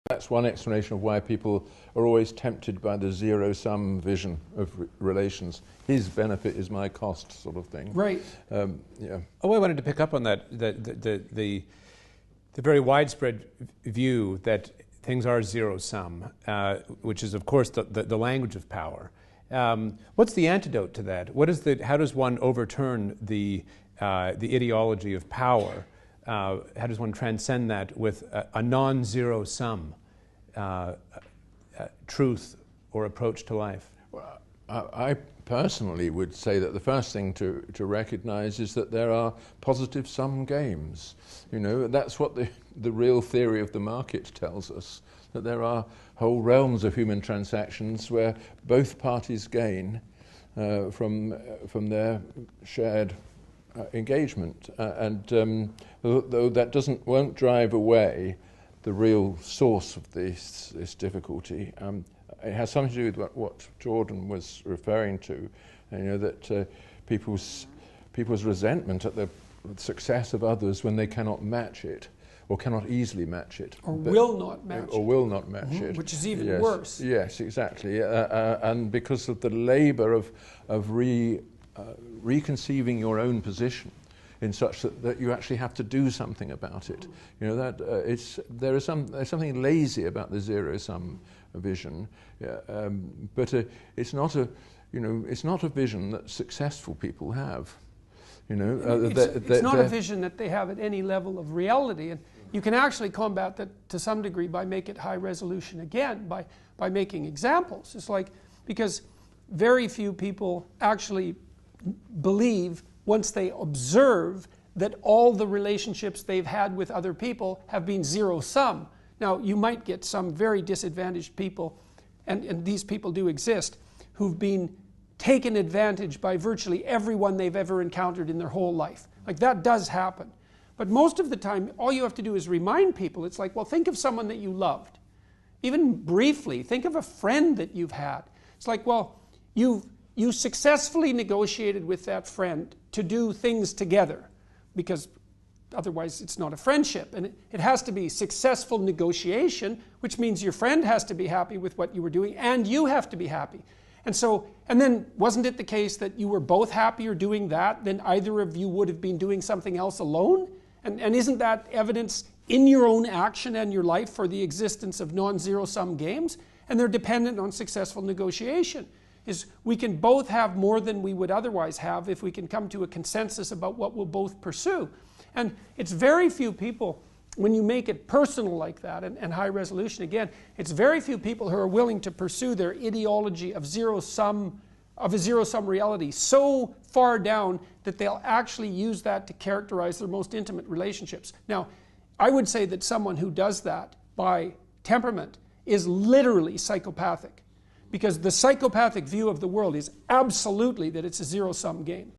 That's one explanation of why people are always tempted by the zero-sum vision of relations. His benefit is my cost, sort of thing. Right. Yeah. Oh, I wanted to pick up on that. The very widespread view that things are zero-sum, which is, of course, the language of power. What's the antidote to that? How does one overturn the ideology of power? How does one transcend that with a non-zero sum truth or approach to life? Well, I personally would say that the first thing to recognize is that there are positive sum games. You know, that's what the real theory of the market tells us, that there are whole realms of human transactions where both parties gain from their shared engagement, and though that won't drive away the real source of this difficulty, it has something to do with what Jordan was referring to, and, you know, that people's resentment at the success of others when they cannot match it, or cannot easily match it, or will not match it, which is even yes, worse. Yes, exactly, and because of the labour of reconceiving your own position in such that you actually have to do something about it. You know, that there's something lazy about the zero-sum vision, but it's not a vision that successful people have. You know, it's not a vision that they have at any level of reality, and you can actually combat that to some degree by making it high resolution again, by making examples. It's like, because very few people actually believe, once they observe, that all the relationships they've had with other people have been zero-sum. Now, you might get some very disadvantaged people, and these people do exist, who've been taken advantage by virtually everyone they've ever encountered in their whole life. Like, that does happen. But most of the time, all you have to do is remind people. It's like, well, think of someone that you loved. Even briefly, think of a friend that you've had. It's like, well, you successfully negotiated with that friend to do things together, because otherwise it's not a friendship. And it has to be successful negotiation, which means your friend has to be happy with what you were doing, and you have to be happy. And then wasn't it the case that you were both happier doing that than either of you would have been doing something else alone? And isn't that evidence in your own action and your life for the existence of non-zero-sum games? And they're dependent on successful negotiation. Is we can both have more than we would otherwise have if we can come to a consensus about what we'll both pursue. And it's very few people, when you make it personal like that, and high resolution again, it's very few people who are willing to pursue their ideology of a zero-sum reality so far down that they'll actually use that to characterize their most intimate relationships. Now, I would say that someone who does that by temperament is literally psychopathic, because the psychopathic view of the world is absolutely that it's a zero-sum game.